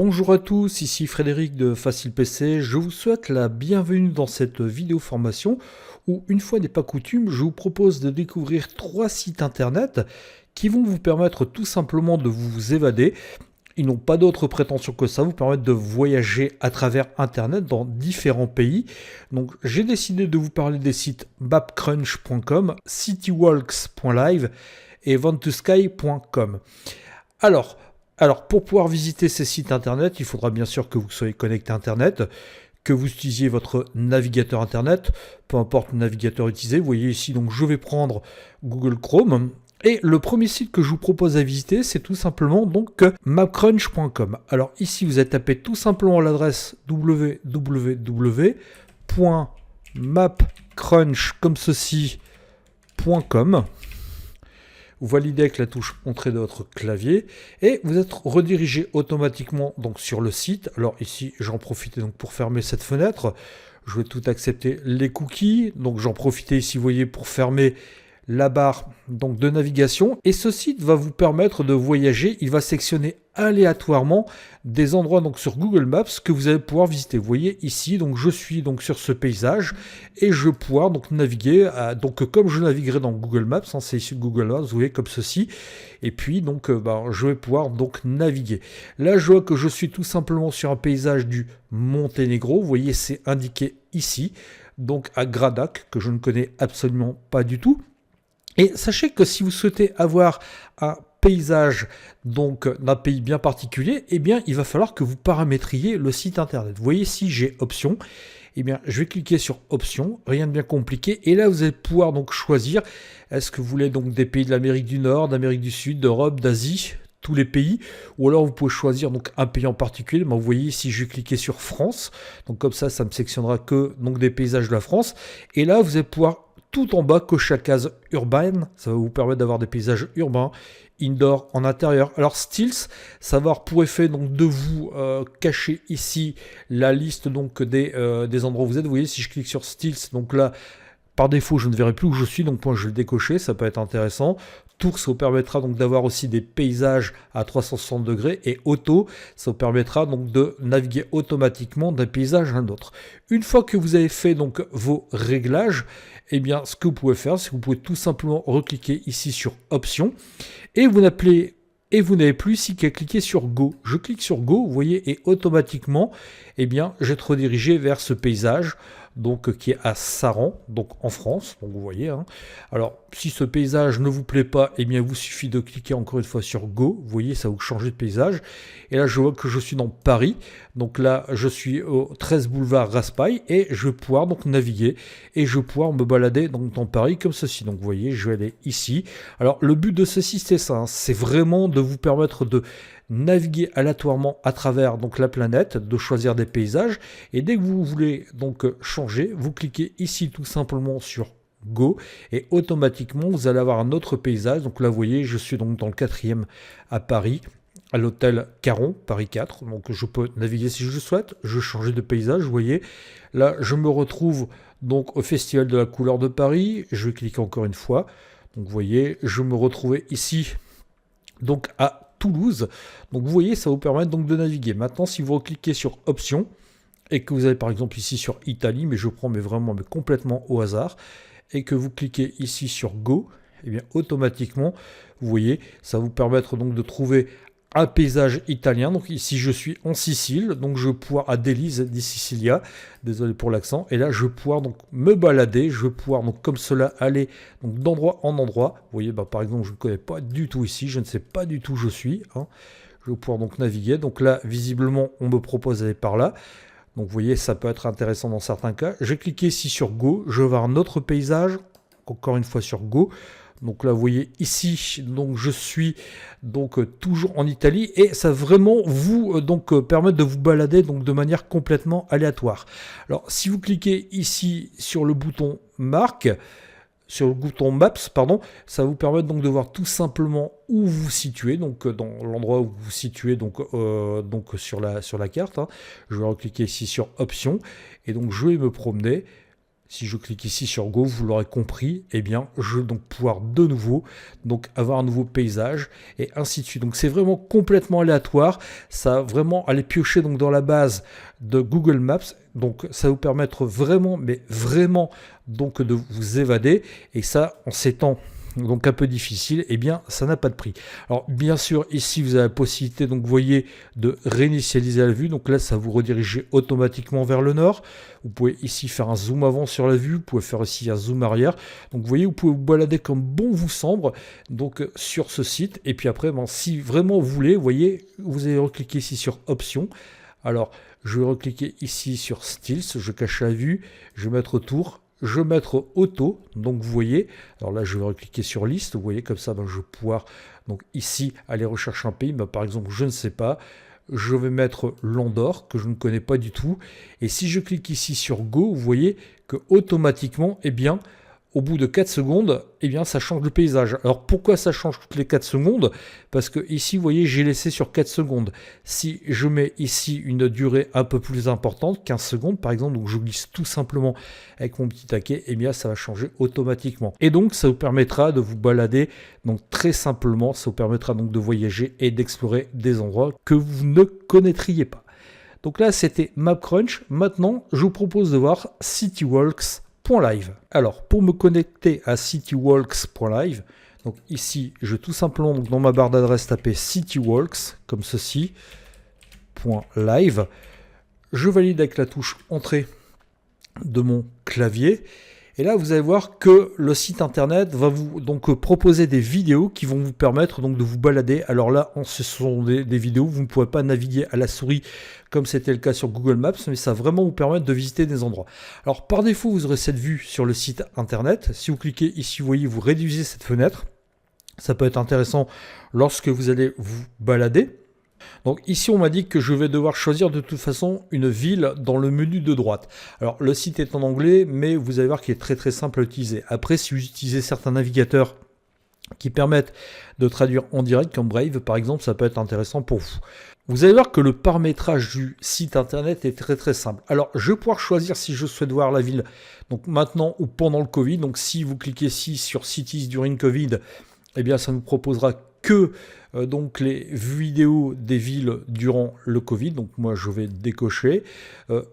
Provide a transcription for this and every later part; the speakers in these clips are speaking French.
Bonjour à tous, ici Frédéric de Facile PC. Je vous souhaite la bienvenue dans cette vidéo formation où, une fois n'est pas coutume, je vous propose de découvrir 3 sites internet qui vont vous permettre tout simplement de vous évader. Ils n'ont pas d'autre prétention que ça, vous permettre de voyager à travers internet dans différents pays. Donc j'ai décidé de vous parler des sites mapcrunch.com, citywalks.live et ventosky.com. Alors, pour pouvoir visiter ces sites internet, il faudra bien sûr que vous soyez connecté à internet, que vous utilisiez votre navigateur internet, peu importe le navigateur utilisé. Vous voyez ici, donc je vais prendre Google Chrome. Et le premier site que je vous propose à visiter, c'est tout simplement donc mapcrunch.com. Alors ici, vous allez taper tout simplement l'adresse www.mapcrunch comme ceci.com. Vous validez avec la touche Entrée de votre clavier et vous êtes redirigé automatiquement donc sur le site. Alors ici, j'en profitais donc pour fermer cette fenêtre. Je vais tout accepter les cookies. Donc j'en profitais ici, vous voyez, pour fermer la barre donc de navigation. Et ce site va vous permettre de voyager. Il va sectionner aléatoirement des endroits donc sur Google Maps que vous allez pouvoir visiter. Vous voyez ici, donc je suis donc sur ce paysage et je vais pouvoir donc naviguer donc comme je naviguerai dans Google Maps, hein, c'est ici Google Maps, vous voyez comme ceci. Et puis donc je vais pouvoir donc naviguer. Là, je vois que je suis tout simplement sur un paysage du Monténégro. Vous voyez, c'est indiqué ici, donc à Gradac, que je ne connais absolument pas du tout. Et sachez que si vous souhaitez avoir un paysage donc d'un pays bien particulier, eh bien il va falloir que vous paramétriez le site internet. Vous voyez ici j'ai options, eh bien je vais cliquer sur options, rien de bien compliqué, et là vous allez pouvoir donc choisir, est-ce que vous voulez donc des pays de l'Amérique du Nord, d'Amérique du Sud, d'Europe, d'Asie, tous les pays, ou alors vous pouvez choisir donc un pays en particulier. Mais vous voyez ici je vais cliquer sur France, donc comme ça me sectionnera que donc des paysages de la France, et là vous allez pouvoir tout en bas, cocher la case urbaine, ça va vous permettre d'avoir des paysages urbains, indoor, en intérieur. Alors Stills, ça va avoir pour effet donc de vous cacher ici la liste donc des endroits où vous êtes. Vous voyez, si je clique sur Stills, donc là, par défaut, je ne verrai plus où je suis, donc moi je vais le décocher, ça peut être intéressant. Tour, ça vous permettra donc d'avoir aussi des paysages à 360 degrés, et auto, ça vous permettra donc de naviguer automatiquement d'un paysage à un autre. Une fois que vous avez fait donc vos réglages, eh bien ce que vous pouvez faire, c'est que vous pouvez tout simplement recliquer ici sur Options, et vous n'avez plus ici qu'à cliquer sur Go. Je clique sur Go, vous voyez, et automatiquement, eh bien, je vais être redirigé vers ce paysage, donc qui est à Saran, donc en France. Donc vous voyez. Hein. Alors, si ce paysage ne vous plaît pas, eh bien, il vous suffit de cliquer encore une fois sur Go. Vous voyez, ça va vous changer de paysage. Et là, je vois que je suis dans Paris. Donc là, je suis au 13 boulevard Raspail et je vais pouvoir donc naviguer et je vais pouvoir me balader donc dans Paris comme ceci. Donc vous voyez, je vais aller ici. Alors, le but de ceci, c'est ça. Hein, c'est vraiment de vous permettre de naviguer aléatoirement à travers donc la planète, de choisir des paysages, et dès que vous voulez donc changer, vous cliquez ici tout simplement sur Go, et automatiquement vous allez avoir un autre paysage. Donc là vous voyez, je suis donc dans le 4e à Paris, à l'hôtel Caron, Paris 4, donc je peux naviguer si je le souhaite, je change de paysage, vous voyez, là je me retrouve donc au Festival de la couleur de Paris, je vais cliquer encore une fois, donc vous voyez, je me retrouvais ici donc à Toulouse. Donc vous voyez, ça vous permet donc de naviguer. Maintenant, si vous recliquez sur Options et que vous allez par exemple ici sur Italie, mais je prends mais complètement au hasard, et que vous cliquez ici sur Go, et bien automatiquement, vous voyez, ça va vous permettre donc de trouver un paysage italien. Donc ici je suis en Sicile, donc je vais pouvoir à Delise di Sicilia, désolé pour l'accent, et là je vais pouvoir donc me balader, je vais pouvoir donc comme cela aller donc d'endroit en endroit. Vous voyez, par exemple, je ne connais pas du tout ici, je ne sais pas du tout où je suis, hein. Je vais pouvoir donc naviguer. Donc là visiblement on me propose d'aller par là. Donc vous voyez, ça peut être intéressant dans certains cas. Je vais cliquer ici sur Go, je vais voir un autre paysage, encore une fois sur Go. Donc là, vous voyez ici, donc je suis donc toujours en Italie, et ça vraiment vous permettre de vous balader donc de manière complètement aléatoire. Alors, si vous cliquez ici sur le bouton Marque, sur le bouton Maps, pardon, ça va vous permettre donc de voir tout simplement où vous vous situez, donc dans l'endroit où vous vous situez donc sur la carte. Hein. Je vais recliquer ici sur Options, et donc je vais me promener. Si je clique ici sur Go, vous l'aurez compris, eh bien, je vais donc pouvoir de nouveau donc avoir un nouveau paysage et ainsi de suite. Donc c'est vraiment complètement aléatoire. Ça va vraiment aller piocher donc dans la base de Google Maps. Donc ça va vous permettre vraiment, mais vraiment donc de vous évader. Et ça, en ces temps donc un peu difficile, eh bien ça n'a pas de prix. Alors bien sûr ici vous avez la possibilité, donc vous voyez, de réinitialiser la vue. Donc là ça vous redirige automatiquement vers le nord. Vous pouvez ici faire un zoom avant sur la vue, vous pouvez faire ici un zoom arrière. Donc vous voyez, vous pouvez vous balader comme bon vous semble donc sur ce site. Et puis après, si vraiment vous voulez, vous voyez, vous allez recliquer ici sur options. Alors je vais recliquer ici sur Stills, je cache la vue, je vais mettre tour. Je vais mettre auto, donc vous voyez, alors là je vais recliquer sur liste, vous voyez, comme ça je vais pouvoir donc ici aller rechercher un pays, par exemple je ne sais pas, je vais mettre l'Andorre que je ne connais pas du tout, et si je clique ici sur Go, vous voyez que automatiquement, eh bien, au bout de 4 secondes, eh bien, ça change le paysage. Alors pourquoi ça change toutes les 4 secondes? Parce que ici, vous voyez, j'ai laissé sur 4 secondes. Si je mets ici une durée un peu plus importante, 15 secondes par exemple, donc je glisse tout simplement avec mon petit taquet, eh bien, ça va changer automatiquement. Et donc, ça vous permettra de vous balader, donc très simplement, ça vous permettra donc de voyager et d'explorer des endroits que vous ne connaîtriez pas. Donc là, c'était MapCrunch. Maintenant, je vous propose de voir CityWalks.live. Alors, pour me connecter à citywalks.live, donc ici, je vais tout simplement donc dans ma barre d'adresse taper citywalks, comme ceci, .live. Je valide avec la touche entrée de mon clavier. Et là, vous allez voir que le site internet va vous donc proposer des vidéos qui vont vous permettre donc de vous balader. Alors là, ce sont des vidéos, vous ne pourrez pas naviguer à la souris comme c'était le cas sur Google Maps, mais ça va vraiment vous permettre de visiter des endroits. Alors par défaut, vous aurez cette vue sur le site internet. Si vous cliquez ici, vous voyez, vous réduisez cette fenêtre. Ça peut être intéressant lorsque vous allez vous balader. Donc ici on m'a dit que je vais devoir choisir de toute façon une ville dans le menu de droite. Alors le site est en anglais, mais vous allez voir qu'il est très très simple à utiliser. Après, si vous utilisez certains navigateurs qui permettent de traduire en direct, comme Brave par exemple, ça peut être intéressant pour vous. Vous allez voir que le paramétrage du site internet est très très simple. Alors je vais pouvoir choisir si je souhaite voir la ville donc maintenant ou pendant le Covid. Donc si vous cliquez ici sur Cities During Covid, eh bien ça nous proposera que donc les vidéos des villes durant le Covid. Donc moi je vais décocher.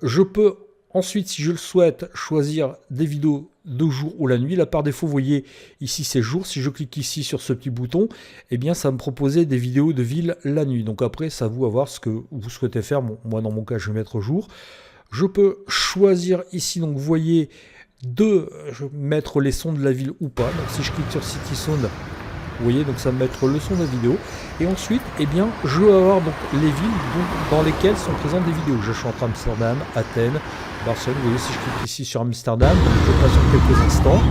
Je peux ensuite, si je le souhaite, choisir des vidéos de jour ou la nuit. Là par défaut, vous voyez ici c'est jour. Si je clique ici sur ce petit bouton, eh bien ça va me proposer des vidéos de ville la nuit. Donc après, c'est à vous à voir ce que vous souhaitez faire. Bon, moi dans mon cas, je vais mettre jour. Je peux choisir ici, donc vous voyez, de mettre les sons de la ville ou pas. Donc si je clique sur City Sound, vous voyez, donc ça va me mettre le son de la vidéo. Et ensuite, eh bien, je vais avoir donc les villes dans lesquelles sont présentes des vidéos. Je chante Amsterdam, Athènes, Barcelone. Vous voyez, si je clique ici sur Amsterdam, donc je passe sur quelques instants.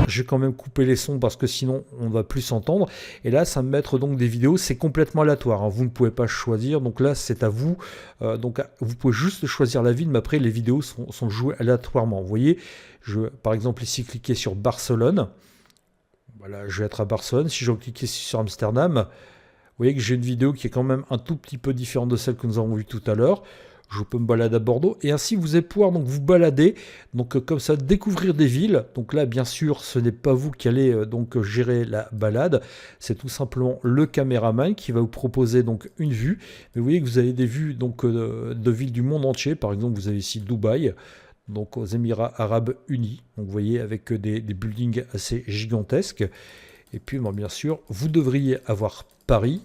J'ai quand même coupé les sons parce que sinon on ne va plus s'entendre. Et là, ça va me mettre donc des vidéos. C'est complètement aléatoire, hein. Vous ne pouvez pas choisir. Donc là, c'est à vous. Donc vous pouvez juste choisir la ville, mais après les vidéos sont jouées aléatoirement. Vous voyez, je vais par exemple ici cliquer sur Barcelone. Voilà, je vais être à Barcelone. Si je clique ici sur Amsterdam, vous voyez que j'ai une vidéo qui est quand même un tout petit peu différente de celle que nous avons vue tout à l'heure. Je peux me balader à Bordeaux et ainsi vous allez pouvoir donc vous balader, donc comme ça découvrir des villes. Donc là bien sûr ce n'est pas vous qui allez donc gérer la balade, c'est tout simplement le caméraman qui va vous proposer donc une vue. Mais vous voyez que vous avez des vues donc de villes du monde entier. Par exemple vous avez ici Dubaï, donc aux Émirats Arabes Unis. Donc vous voyez avec des buildings assez gigantesques. Et puis bon, bien sûr vous devriez avoir Paris.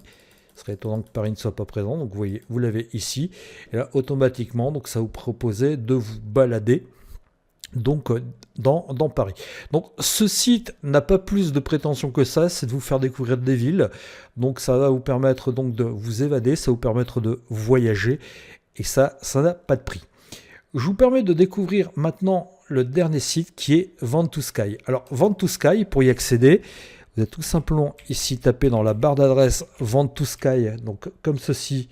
Ce serait étonnant que Paris ne soit pas présent. Donc vous voyez, vous l'avez ici. Et là, automatiquement, donc ça vous proposait de vous balader donc dans Paris. Donc ce site n'a pas plus de prétention que ça, c'est de vous faire découvrir des villes. Donc ça va vous permettre donc de vous évader, ça va vous permettre de voyager. Et ça n'a pas de prix. Je vous permets de découvrir maintenant le dernier site qui est Vent2Sky. Alors Vent2Sky, pour y accéder, vous allez tout simplement ici taper dans la barre d'adresse Vent2Sky, donc comme ceci,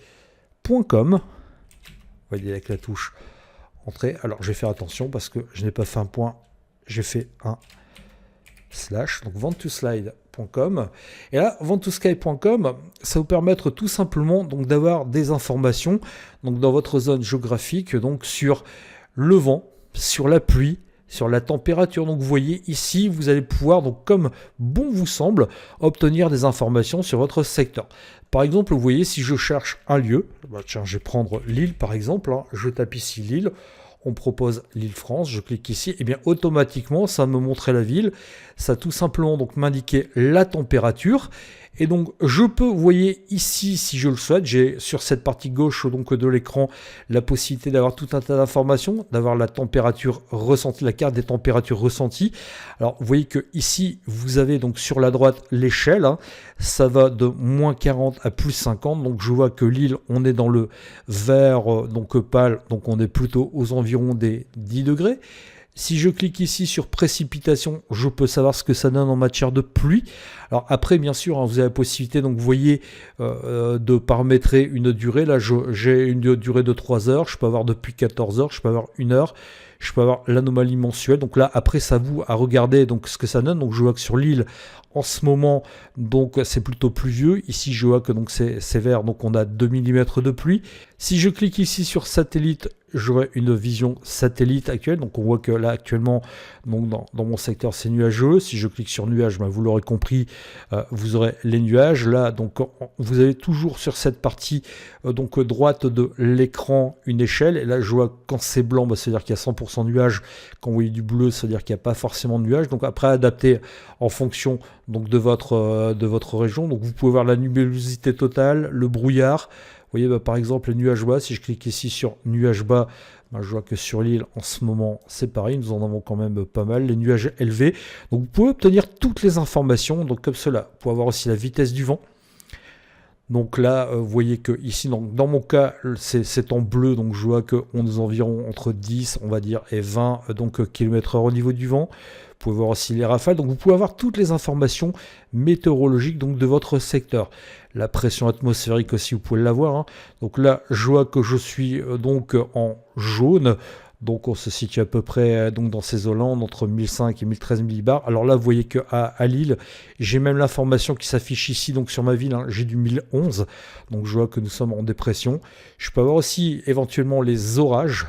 .com. Vous voyez avec la touche entrée. Alors je vais faire attention parce que je n'ai pas fait un point, j'ai fait un slash, donc vent2slide.com. Et là, vent2sky.com, ça va vous permettre tout simplement donc d'avoir des informations donc dans votre zone géographique, donc sur le vent. sur la pluie, sur la température. Donc vous voyez ici, vous allez pouvoir, donc comme bon vous semble, obtenir des informations sur votre secteur. Par exemple, vous voyez, si je cherche un lieu, tiens, je vais prendre Lille par exemple, je tape ici Lille, on propose l'Île-France, je clique ici, et bien automatiquement ça va me montrer la ville, ça va tout simplement donc m'indiquer la température. Et donc je peux, vous voyez ici, si je le souhaite, j'ai sur cette partie gauche donc de l'écran la possibilité d'avoir tout un tas d'informations, d'avoir la température ressentie, la carte des températures ressenties. Alors vous voyez que ici vous avez donc sur la droite l'échelle, ça va de moins 40 à plus 50. Donc je vois que Lille, on est dans le vert donc pâle, donc on est plutôt aux environs des 10 degrés. Si je clique ici sur précipitation, je peux savoir ce que ça donne en matière de pluie. Alors après, bien sûr, vous avez la possibilité, donc vous voyez, de paramétrer une durée. Là, j'ai une durée de 3 heures. Je peux avoir depuis 14 heures, je peux avoir 1 heure. Je peux avoir l'anomalie mensuelle. Donc là, après, ça vous à regarder donc ce que ça donne. Donc je vois que sur l'île, en ce moment, donc c'est plutôt pluvieux. Ici, je vois que donc c'est vert, donc on a 2 mm de pluie. Si je clique ici sur satellite, j'aurai une vision satellite actuelle. Donc on voit que là actuellement, donc dans mon secteur, c'est nuageux. Si je clique sur nuages, vous l'aurez compris, vous aurez les nuages. Là, donc vous avez toujours sur cette partie donc droite de l'écran une échelle. Et là, je vois quand c'est blanc, c'est-à-dire qu'il y a 100% nuages. Quand vous voyez du bleu, c'est-à-dire qu'il n'y a pas forcément de nuages. Donc après, adapter en fonction donc de votre région. Donc vous pouvez voir la nubulosité totale, le brouillard. Vous voyez par exemple les nuages bas, si je clique ici sur nuages bas, je vois que sur l'île en ce moment c'est pareil, nous en avons quand même pas mal, les nuages élevés. Donc vous pouvez obtenir toutes les informations, donc comme cela, vous pouvez avoir aussi la vitesse du vent. Donc là, vous voyez que ici, donc, dans mon cas, c'est en bleu, donc je vois qu'on est environ entre 10, on va dire, et 20 km/h au niveau du vent. Vous pouvez voir aussi les rafales, donc vous pouvez avoir toutes les informations météorologiques donc, de votre secteur. La pression atmosphérique aussi, vous pouvez l'avoir. Donc là, je vois que je suis donc en jaune. Donc on se situe à peu près donc dans ces eaux-là, entre 1005 et 1013 millibars. Alors là, vous voyez qu'à Lille, j'ai même l'information qui s'affiche ici, donc sur ma ville, j'ai du 1011. Donc je vois que nous sommes en dépression. Je peux avoir aussi éventuellement les orages.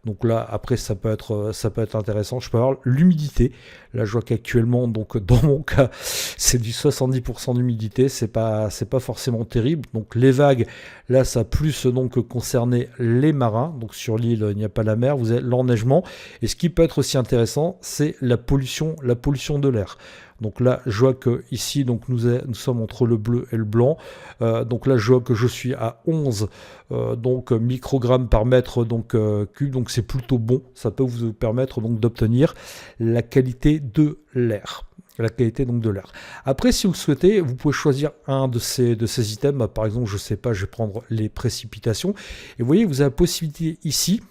Donc là, après, ça peut être intéressant. Je peux avoir l'humidité. Là, je vois qu'actuellement, donc dans mon cas, c'est du 70% d'humidité. C'est pas forcément terrible. Donc les vagues, là, ça a plus donc concerné les marins. Donc sur l'île, il n'y a pas la mer. Vous avez l'enneigement. Et ce qui peut être aussi intéressant, c'est la pollution de l'air. Donc là, je vois que ici, donc nous sommes entre le bleu et le blanc. Donc là, je vois que je suis à 11 microgrammes par mètre cube. Donc c'est plutôt bon. Ça peut vous permettre donc d'obtenir la qualité de l'air. La qualité donc de l'air. Après, si vous le souhaitez, vous pouvez choisir un de ces items. Par exemple, je sais pas, je vais prendre les précipitations. Et vous voyez, vous avez la possibilité ici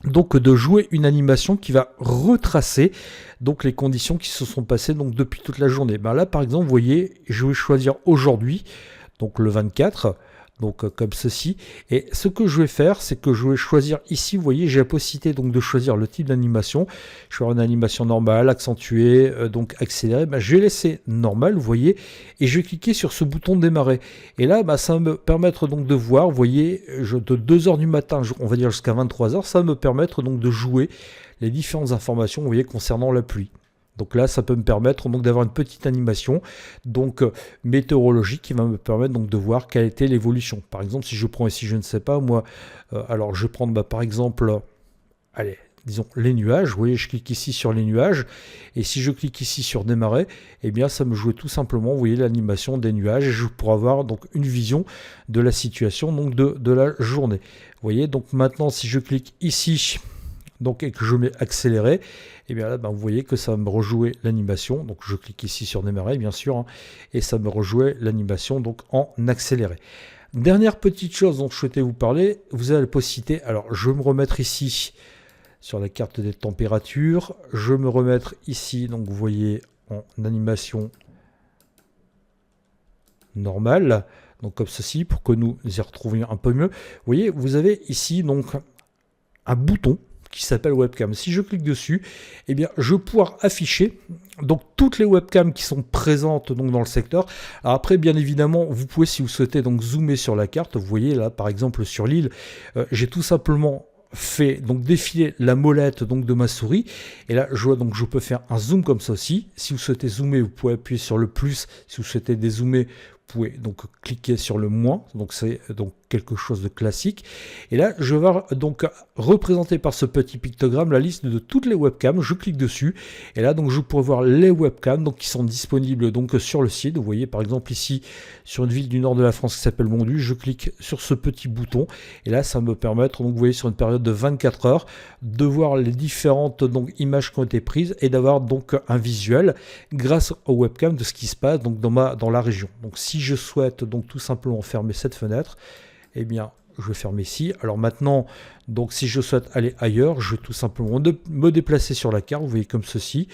donc de jouer une animation qui va retracer donc les conditions qui se sont passées donc depuis toute la journée. Là par exemple, vous voyez, je vais choisir aujourd'hui, donc le 24, donc comme ceci. Et ce que je vais faire, c'est que je vais choisir ici, vous voyez, j'ai la possibilité donc de choisir le type d'animation. Je vais avoir une animation normale, accentuée, donc accélérée. Je vais laisser normal, vous voyez, et je vais cliquer sur ce bouton démarrer. Et là, ça va me permettre donc de voir, vous voyez, de 2h du matin, on va dire jusqu'à 23h, ça va me permettre donc de jouer les différentes informations, vous voyez, concernant la pluie. Donc là, ça peut me permettre donc d'avoir une petite animation donc météorologique qui va me permettre donc de voir quelle était l'évolution. Par exemple, si je prends ici, je ne sais pas moi, alors je vais prendre par exemple, allez, disons les nuages. Vous voyez, je clique ici sur les nuages et si je clique ici sur démarrer, eh bien ça me joue tout simplement, vous voyez, l'animation des nuages et je pourrai avoir donc une vision de la situation donc de la journée. Vous voyez, donc maintenant si je clique ici donc, et que je mets accéléré, et bien là, vous voyez que ça va me rejouer l'animation. Donc, je clique ici sur démarrer, bien sûr, et ça me rejouait l'animation donc en accéléré. Dernière petite chose dont je souhaitais vous parler, vous avez la possibilité, alors je vais me remettre ici sur la carte des températures, je vais me remettre ici, donc vous voyez, en animation normale, donc comme ceci, pour que nous y retrouvions un peu mieux. Vous voyez, vous avez ici donc un bouton qui s'appelle webcam. Si je clique dessus, eh bien, je vais pouvoir afficher donc toutes les webcams qui sont présentes donc dans le secteur. Alors après, bien évidemment, vous pouvez, si vous souhaitez, donc zoomer sur la carte. Vous voyez là, par exemple, sur l'île, j'ai tout simplement fait donc défiler la molette donc de ma souris, et là je vois donc je peux faire un zoom comme ça aussi. Si vous souhaitez zoomer, vous pouvez appuyer sur le plus. Si vous souhaitez dézoomer, vous pouvez donc cliquer sur le moins, donc c'est donc quelque chose de classique. Et là, je vais donc représenter par ce petit pictogramme la liste de toutes les webcams. Je clique dessus et là, donc je pourrais voir les webcams donc qui sont disponibles donc sur le site. Vous voyez par exemple ici sur une ville du nord de la France qui s'appelle Mondu, je clique sur ce petit bouton et là, ça me permet donc vous voyez sur une période de 24 heures de voir les différentes donc images qui ont été prises et d'avoir donc un visuel grâce aux webcams de ce qui se passe donc dans la région. Donc si je souhaite donc tout simplement fermer cette fenêtre, eh bien, je vais fermer ici. Alors maintenant, donc si je souhaite aller ailleurs, je vais tout simplement me déplacer sur la carte. Vous voyez comme ceci.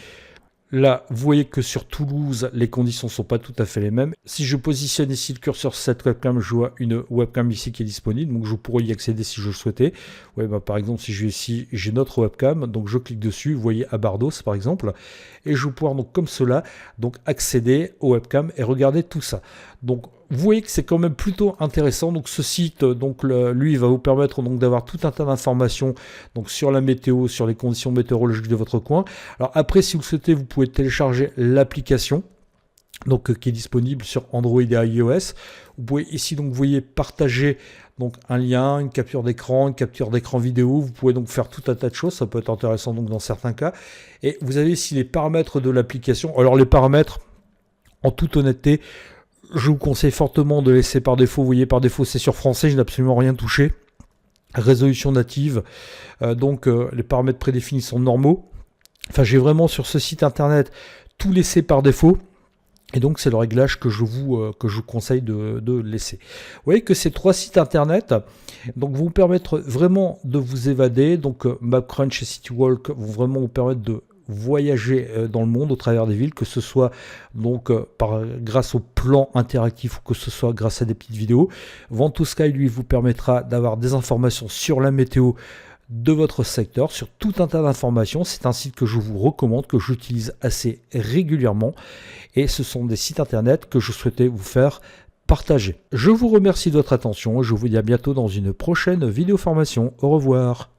Là, vous voyez que sur Toulouse, les conditions ne sont pas tout à fait les mêmes. Si je positionne ici le curseur sur cette webcam, je vois une webcam ici qui est disponible. Donc, je pourrais y accéder si je le souhaitais. Ouais, bah, par exemple, si je vais ici, j'ai notre webcam. Donc, je clique dessus. Vous voyez à Bardos, par exemple. Et je vais pouvoir, donc, comme cela, donc, accéder aux webcams et regarder tout ça. Donc, vous voyez que c'est quand même plutôt intéressant. Donc ce site, donc lui, va vous permettre donc d'avoir tout un tas d'informations donc sur la météo, sur les conditions météorologiques de votre coin. Alors après, si vous le souhaitez, vous pouvez télécharger l'application donc qui est disponible sur Android et iOS. Vous pouvez ici donc vous voyez partager donc un lien, une capture d'écran vidéo. Vous pouvez donc faire tout un tas de choses. Ça peut être intéressant donc dans certains cas. Et vous avez ici les paramètres de l'application. Alors les paramètres, en toute honnêteté, je vous conseille fortement de laisser par défaut. Vous voyez, par défaut, c'est sur français, je n'ai absolument rien touché. Résolution native, les paramètres prédéfinis sont normaux. Enfin, j'ai vraiment sur ce site internet tout laissé par défaut. Et donc, c'est le réglage que je vous conseille de laisser. Vous voyez que ces 3 sites internet donc, vont vous permettre vraiment de vous évader. Donc, MapCrunch et CityWalk vont vraiment vous permettre de voyager dans le monde au travers des villes, que ce soit donc grâce au plan interactif ou que ce soit grâce à des petites vidéos. Vent2Sky, lui, vous permettra d'avoir des informations sur la météo de votre secteur, sur tout un tas d'informations. C'est un site que je vous recommande, que j'utilise assez régulièrement, et ce sont des sites internet que je souhaitais vous faire partager. Je vous remercie de votre attention et je vous dis à bientôt dans une prochaine vidéo formation. Au revoir.